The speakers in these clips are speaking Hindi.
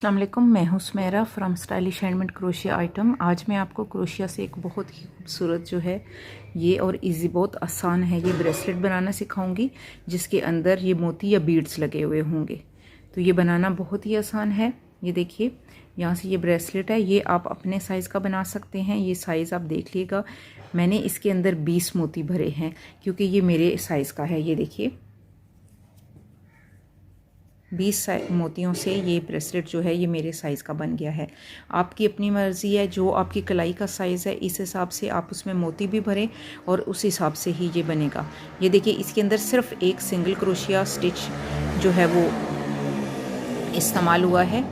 अस्सलाम वालेकुम, मैं हूँ Sumera from stylish handmade crochet item. आज मैं आपको क्रोशिया से एक बहुत ही खूबसूरत जो है ये और इजी, बहुत आसान है, ये ब्रेसलेट बनाना सिखाऊंगी जिसके अंदर ये मोती या बीड्स लगे हुए होंगे। तो ये बनाना बहुत ही आसान है। ये देखिए, यहाँ से ये ब्रेसलेट है, ये आप अपने साइज़ का बना सकते हैं। ये साइज़ आप देख लीजिएगा, मैंने इसके अंदर 20 मोती भरे हैं क्योंकि ये मेरे साइज़ का है। ये देखिए 20 मोतियों से ये ब्रेसलेट जो है ये मेरे साइज़ का बन गया है। आपकी अपनी मर्ज़ी है, जो आपकी कलाई का साइज़ है इस हिसाब से आप उसमें मोती भी भरें और उस हिसाब से ही ये बनेगा। ये देखिए, इसके अंदर सिर्फ एक सिंगल क्रोशिया स्टिच जो है वो इस्तेमाल हुआ है।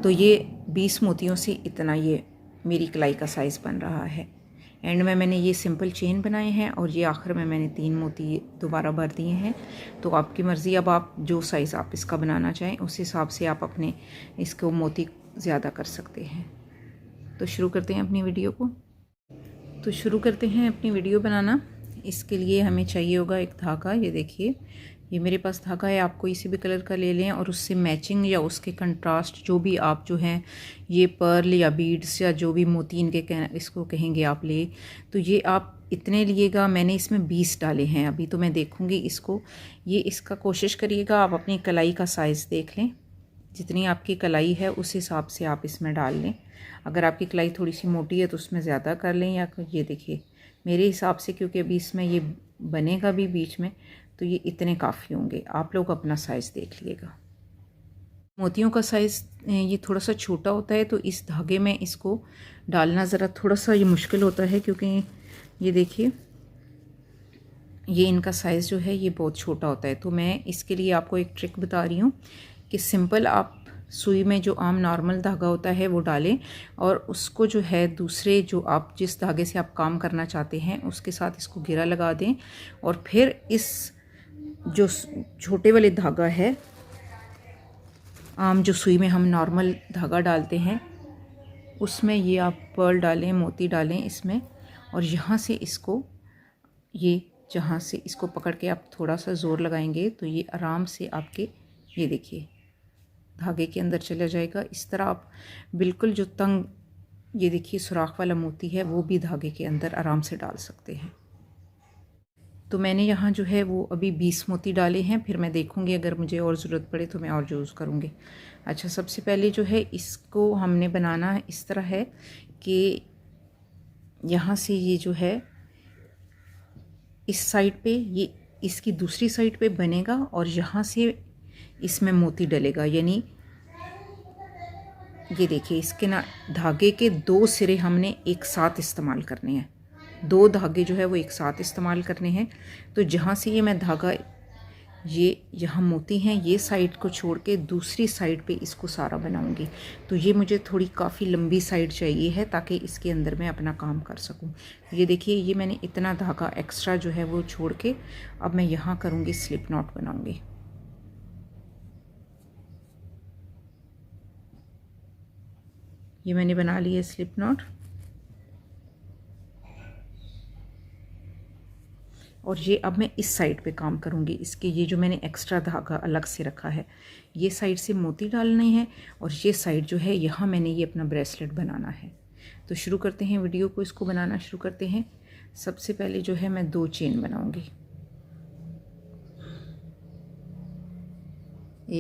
तो ये 20 मोतियों से इतना ये मेरी कलाई का साइज़ बन रहा है। एंड में मैंने ये सिंपल चेन बनाए हैं और ये आखिर में मैंने 3 मोती दोबारा भर दिए हैं। तो आपकी मर्ज़ी, अब आप जो साइज़ आप इसका बनाना चाहें उस हिसाब से आप अपने इसको मोती ज़्यादा कर सकते हैं। तो शुरू करते हैं अपनी वीडियो को। तो शुरू करते हैं अपनी वीडियो बनाना। इसके लिए हमें चाहिए होगा एक धागा। ये देखिए, ये मेरे पास धागा है, आप कोई सी भी कलर का ले लें और उससे मैचिंग या उसके कंट्रास्ट जो भी आप जो हैं ये पर्ल या बीड्स या जो भी मोती इनके इसको कहेंगे आप ले। तो ये आप इतने लिएगा। मैंने इसमें 20 डाले हैं अभी, तो मैं देखूंगी इसको। ये इसका कोशिश करिएगा आप अपनी कलाई का साइज़ देख लें, जितनी आपकी कलाई है उस हिसाब से आप इसमें डाल लें। अगर आपकी कलाई थोड़ी सी मोटी है तो उसमें ज़्यादा कर लें, या ये देखिए मेरे हिसाब से, क्योंकि अभी इसमें ये बनेगा भी बीच में, तो ये इतने काफ़ी होंगे। आप लोग अपना साइज़ देख लीजिएगा। मोतियों का साइज़ ये थोड़ा सा छोटा होता है, तो इस धागे में इसको डालना ज़रा थोड़ा सा ये मुश्किल होता है, क्योंकि ये देखिए ये इनका साइज़ जो है ये बहुत छोटा होता है। तो मैं इसके लिए आपको एक ट्रिक बता रही हूँ कि सिंपल आप सुई में जो आम नॉर्मल धागा होता है वो डालें और उसको जो है दूसरे जो आप जिस धागे से आप काम करना चाहते हैं उसके साथ इसको घेरा लगा दें, और फिर इस जो छोटे वाले धागा है, आम जो सुई में हम नॉर्मल धागा डालते हैं उसमें ये आप पर्ल डालें, मोती डालें इसमें, और यहाँ से इसको ये जहाँ से इसको पकड़ के आप थोड़ा सा ज़ोर लगाएंगे तो ये आराम से आपके ये देखिए धागे के अंदर चला जाएगा। इस तरह आप बिल्कुल जो तंग ये देखिए सुराख वाला मोती है वो भी धागे के अंदर आराम से डाल सकते हैं। तो मैंने यहाँ जो है वो अभी 20 मोती डाले हैं, फिर मैं देखूँगी अगर मुझे और ज़रूरत पड़े तो मैं और यूज़ करूँगी। अच्छा, सबसे पहले जो है इसको हमने बनाना इस तरह है कि यहाँ से ये जो है इस साइड पे ये इसकी दूसरी साइड पे बनेगा और यहाँ से इसमें मोती डलेगा। यानी ये देखिए इसके ना धागे के 2 सिरे हमने एक साथ इस्तेमाल करने हैं, 2 धागे जो है वो एक साथ इस्तेमाल करने हैं। तो जहाँ से ये मैं धागा ये यहाँ मोती हैं ये साइड को छोड़ के दूसरी साइड पे इसको सारा बनाऊंगी। तो ये मुझे थोड़ी काफ़ी लंबी साइड चाहिए है ताकि इसके अंदर मैं अपना काम कर सकूं। ये देखिए, ये मैंने इतना धागा एक्स्ट्रा जो है वो छोड़ के अब मैं यहाँ करूँगी स्लिप नॉट बनाऊँगी। ये मैंने बना लिया स्लिप नॉट, और ये अब मैं इस साइड पे काम करूँगी। इसके ये जो मैंने एक्स्ट्रा धागा अलग से रखा है ये साइड से मोती डालने हैं और ये साइड जो है यहाँ मैंने ये अपना ब्रेसलेट बनाना है। तो शुरू करते हैं वीडियो को, इसको बनाना शुरू करते हैं। सबसे पहले जो है मैं 2 चेन बनाऊँगी,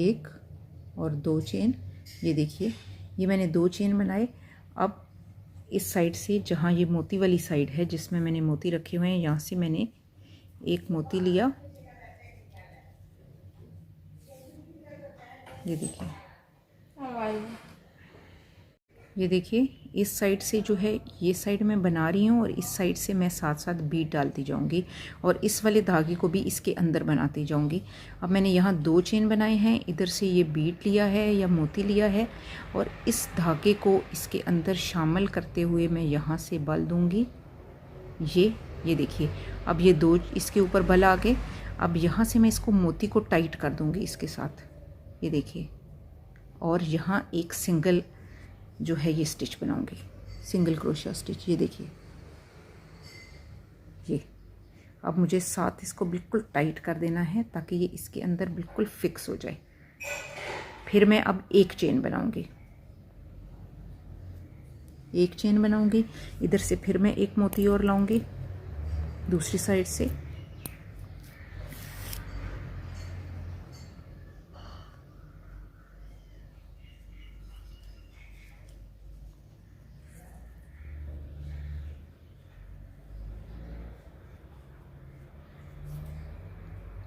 1 और 2 चेन। ये देखिए ये मैंने 2 चेन बनाए। अब इस साइड से जहाँ ये मोती वाली साइड है जिसमें मैंने मोती रखे हुए हैं, यहाँ से मैंने एक मोती लिया। ये देखिए इस साइड से जो है ये साइड मैं बना रही हूँ और इस साइड से मैं साथ साथ बीट डालती जाऊँगी और इस वाले धागे को भी इसके अंदर बनाती जाऊँगी। अब मैंने यहाँ 2 चेन बनाए हैं, इधर से ये बीट लिया है या मोती लिया है और इस धागे को इसके अंदर शामिल करते हुए मैं यहाँ से बल दूँगी। ये देखिए अब ये 2 इसके ऊपर बल आ गए। अब यहाँ से मैं इसको मोती को टाइट कर दूँगी इसके साथ, ये देखिए, और यहाँ एक सिंगल जो है ये स्टिच बनाऊंगी, सिंगल क्रोशिया स्टिच। ये देखिए ये अब मुझे साथ इसको बिल्कुल टाइट कर देना है ताकि ये इसके अंदर बिल्कुल फिक्स हो जाए। फिर मैं अब एक चेन बनाऊंगी, एक चेन बनाऊंगी। इधर से फिर मैं एक मोती और लाऊंगी दूसरी साइड से,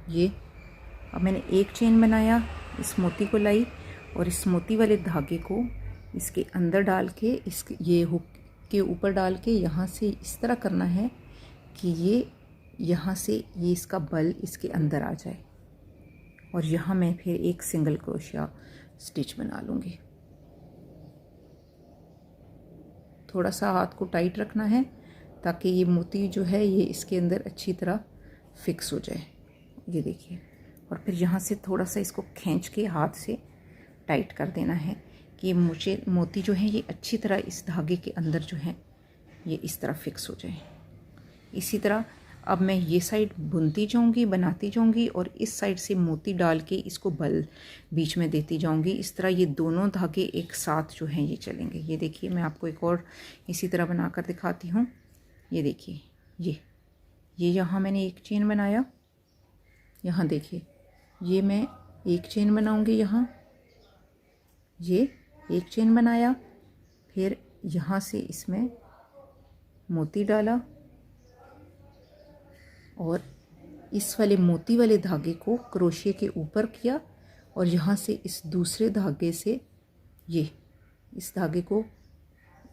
ये अब मैंने एक चेन बनाया, इस मोती को लाई और इस मोती वाले धागे को इसके अंदर डाल के इसके ये हुक के ऊपर डाल के यहाँ से इस तरह करना है कि ये यहाँ से ये इसका बल इसके अंदर आ जाए, और यहाँ मैं फिर एक सिंगल क्रोशिया स्टिच बना लूँगी। थोड़ा सा हाथ को टाइट रखना है ताकि ये मोती जो है ये इसके अंदर अच्छी तरह फिक्स हो जाए, ये देखिए। और फिर यहाँ से थोड़ा सा इसको खींच के हाथ से टाइट कर देना है कि मुझे मोती जो है ये अच्छी तरह इस धागे के अंदर जो है ये इस तरह फिक्स हो जाए। इसी तरह अब मैं ये साइड बुनती जाऊंगी, बनाती जाऊंगी, और इस साइड से मोती डाल के इसको बल बीच में देती जाऊंगी। इस तरह ये दोनों धागे एक साथ जो हैं ये चलेंगे। ये देखिए, मैं आपको एक और इसी तरह बनाकर दिखाती हूँ। ये देखिए, ये यहाँ मैंने एक चेन बनाया, यहाँ देखिए ये मैं एक चेन बनाऊंगी, यहाँ ये एक चेन बनाया, फिर यहाँ से इसमें मोती डाला और इस वाले मोती वाले धागे को क्रोशिया के ऊपर किया, और यहाँ से इस दूसरे धागे से ये इस धागे को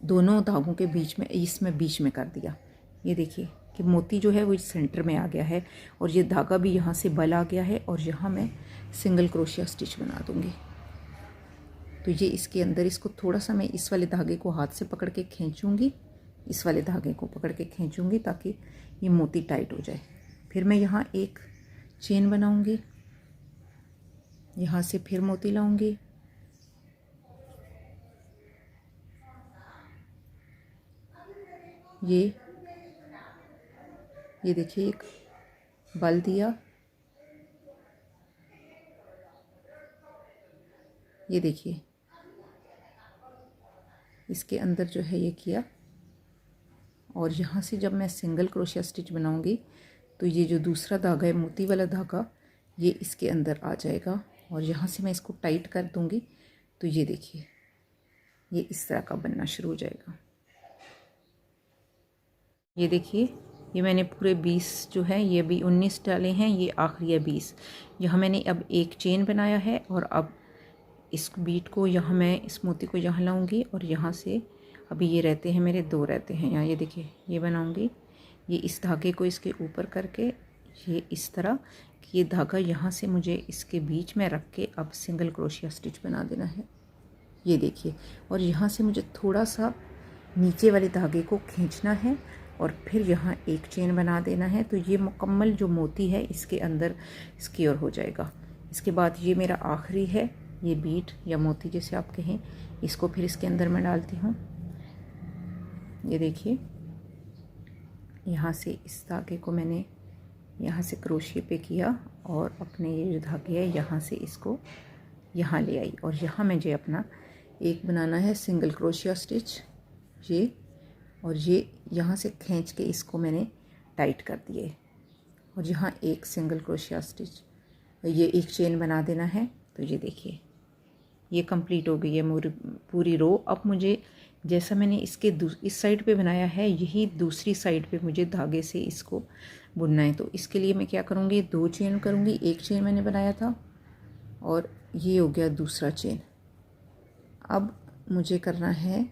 दोनों धागों के बीच में इसमें बीच में कर दिया। ये देखिए कि मोती जो है वो सेंटर में आ गया है और ये धागा भी यहाँ से बल आ गया है, और यहाँ मैं सिंगल क्रोशिया स्टिच बना दूँगी। तो ये इसके अंदर इसको थोड़ा सा मैं इस वाले धागे को हाथ से पकड़ के खींचूँगी, इस वाले धागे को पकड़ के खींचूँगी ताकि ये मोती टाइट हो जाए। फिर मैं यहाँ एक चेन बनाऊँगी, यहाँ से फिर मोती लाऊँगी, ये देखिए एक बल दिया, ये देखिए इसके अंदर जो है ये किया, और यहाँ से जब मैं सिंगल क्रोशिया स्टिच बनाऊंगी तो ये जो दूसरा धागा है मोती वाला धागा ये इसके अंदर आ जाएगा, और यहाँ से मैं इसको टाइट कर दूंगी तो ये देखिए ये इस तरह का बनना शुरू हो जाएगा। ये देखिए ये मैंने पूरे 20 जो है, ये भी 19 डाले हैं, ये आखिरी है 20। यहाँ मैंने अब एक चेन बनाया है, और अब इस बीट को यहाँ मैं इस मोती को यहाँ लाऊंगी, और यहाँ से अभी ये रहते हैं मेरे 2 रहते हैं यहाँ, ये देखिए ये बनाऊंगी, ये इस धागे को इसके ऊपर करके ये इस तरह कि ये धागा यहाँ से मुझे इसके बीच में रख के अब सिंगल क्रोशिया स्टिच बना देना है। ये देखिए, और यहाँ से मुझे थोड़ा सा नीचे वाले धागे को खींचना है और फिर यहाँ एक चेन बना देना है, तो ये मुकम्मल जो मोती है इसके अंदर सिक्योर हो जाएगा। इसके बाद ये मेरा आखिरी है, ये बीट या मोती जैसे आप कहें, इसको फिर इसके अंदर मैं डालती हूँ। ये देखिए यहाँ से इस धागे को मैंने यहाँ से क्रोशिया पे किया और अपने ये जो धागे है यहाँ से इसको यहाँ ले आई, और यहाँ मुझे अपना एक बनाना है सिंगल क्रोशिया स्टिच, ये और ये यहाँ से खींच के इसको मैंने टाइट कर दिए, और यहाँ एक सिंगल क्रोशिया स्टिच, ये एक चेन बना देना है। तो ये देखिए ये कंप्लीट हो गई है मेरी पूरी रो। अब मुझे जैसा मैंने इसके इस साइड पे बनाया है यही दूसरी साइड पे मुझे धागे से इसको बुनना है। तो इसके लिए मैं क्या करूँगी, 2 चेन करूँगी, एक चेन मैंने बनाया था और ये हो गया दूसरा चेन। अब मुझे करना है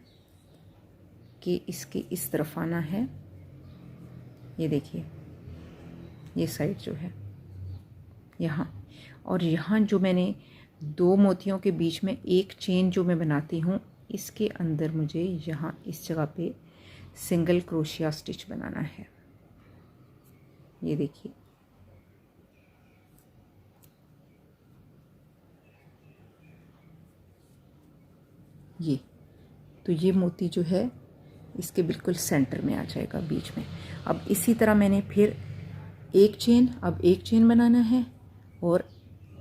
कि इसके इस तरफ आना है, ये देखिए ये साइड जो है यहाँ, और यहाँ जो मैंने 2 मोतियों के बीच में एक चेन जो मैं बनाती हूँ इसके अंदर मुझे यहाँ इस जगह पे सिंगल क्रोशिया स्टिच बनाना है। ये देखिए ये, तो ये मोती जो है इसके बिल्कुल सेंटर में आ जाएगा बीच में। अब इसी तरह मैंने फिर एक चेन, अब एक चेन बनाना है और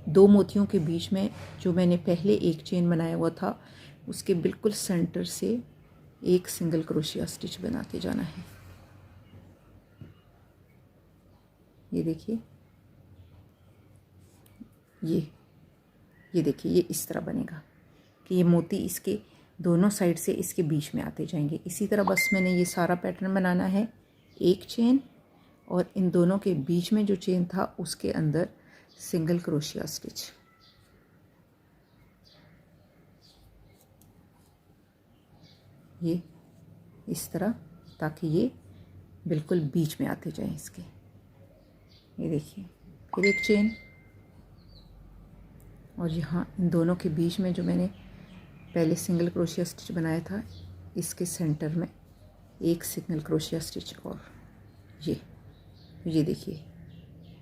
2 मोतियों के बीच में जो मैंने पहले एक चेन बनाया हुआ था उसके बिल्कुल सेंटर से एक सिंगल क्रोशिया स्टिच बनाते जाना है। ये देखिए, ये देखिए, ये इस तरह बनेगा कि ये मोती इसके दोनों साइड से इसके बीच में आते जाएंगे। इसी तरह बस मैंने ये सारा पैटर्न बनाना है। एक चेन और इन दोनों के बीच में जो चेन था उसके अंदर सिंगल क्रोशिया स्टिच। ये इस तरह, ताकि ये बिल्कुल बीच में आते जाएं इसके। ये देखिए, फिर एक चेन और यहाँ इन दोनों के बीच में जो मैंने पहले सिंगल क्रोशिया स्टिच बनाया था इसके सेंटर में एक सिंगल क्रोशिया स्टिच। और ये देखिए,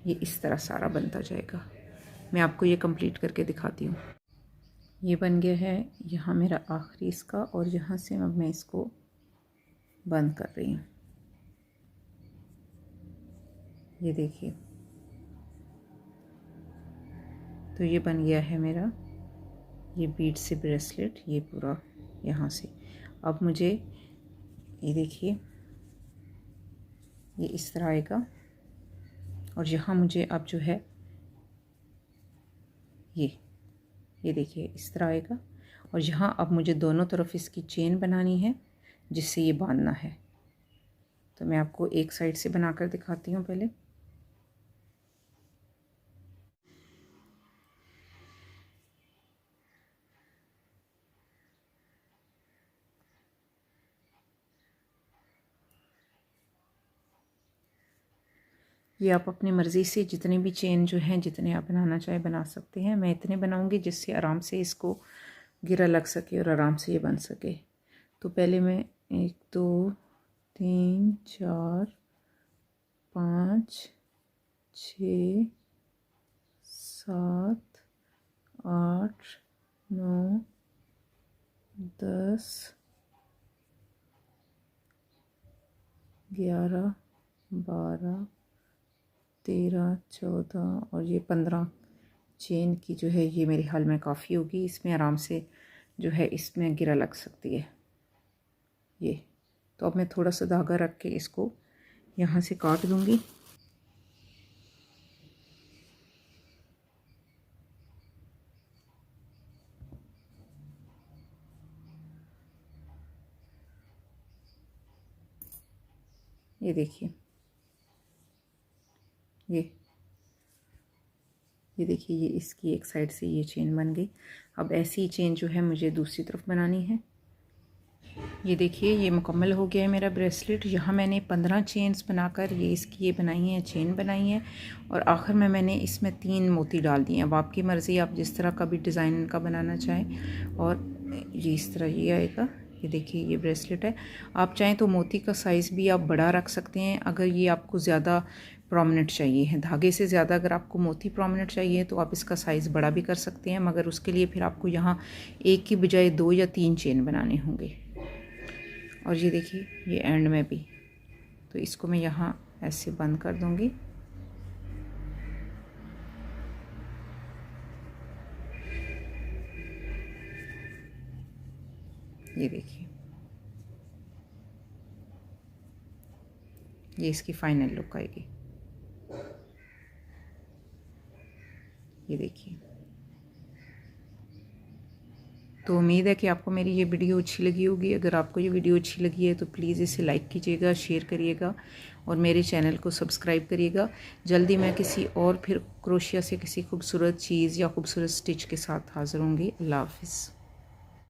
ये इस तरह सारा बनता जाएगा। मैं आपको ये कंप्लीट करके दिखाती हूँ। ये बन गया है यहाँ मेरा आखिरी इसका, और यहाँ से अब मैं इसको बंद कर रही हूँ। ये देखिए, तो ये बन गया है मेरा ये बीड से ब्रेसलेट, ये पूरा यहाँ से। अब मुझे ये देखिए, ये इस तरह आएगा और यहाँ मुझे अब जो है ये देखिए इस तरह आएगा। और यहाँ अब मुझे दोनों तरफ इसकी चेन बनानी है जिससे ये बांधना है। तो मैं आपको एक साइड से बनाकर दिखाती हूँ पहले। ये आप अपनी मर्ज़ी से जितने भी चेन जो हैं, जितने आप बनाना चाहे बना सकते हैं। मैं इतने बनाऊंगी जिससे आराम से इसको गिरा लग सके और आराम से ये बन सके। तो पहले मैं 1 2 3 4 5 6 7 8 9 10 11 12 13 14 और ये 15 चेन की जो है ये मेरे ख्याल में काफ़ी होगी। इसमें आराम से जो है इसमें गिरा लग सकती है ये। तो अब मैं थोड़ा सा धागा रख के इसको यहाँ से काट दूँगी। ये देखिए, ये देखिए, ये इसकी एक साइड से ये चेन बन गई। अब ऐसी ही चेन जो है मुझे दूसरी तरफ बनानी है। ये देखिए, ये मुकम्मल हो गया है मेरा ब्रेसलेट। यहाँ मैंने 15 चेन्स बनाकर ये इसकी ये बनाई हैं, चेन बनाई है, और आखिर में मैंने इसमें 3 मोती डाल दिए। अब आपकी मर्ज़ी, आप जिस तरह का भी डिज़ाइन का बनाना चाहें। और ये इस तरह ये आएगा। ये देखिए, ये ब्रेसलेट है। आप चाहें तो मोती का साइज़ भी आप बड़ा रख सकते हैं अगर ये आपको ज़्यादा प्रोमिनेंट चाहिए है। धागे से ज़्यादा अगर आपको मोती प्रोमिनेंट चाहिए तो आप इसका साइज़ बड़ा भी कर सकते हैं, मगर उसके लिए फिर आपको यहाँ एक की बजाय 2 या 3 चेन बनाने होंगे। और ये देखिए, ये एंड में भी, तो इसको मैं यहाँ ऐसे बंद कर दूँगी। ये देखिए, ये इसकी फाइनल लुक आएगी। ये देखिए। तो उम्मीद है कि आपको मेरी ये वीडियो अच्छी लगी होगी। अगर आपको ये वीडियो अच्छी लगी है तो प्लीज़ इसे लाइक कीजिएगा, शेयर करिएगा और मेरे चैनल को सब्सक्राइब करिएगा। जल्दी मैं किसी और फिर क्रोशिया से किसी खूबसूरत चीज़ या खूबसूरत स्टिच के साथ हाज़िर होंगी। अल्लाह हाफ़िज़।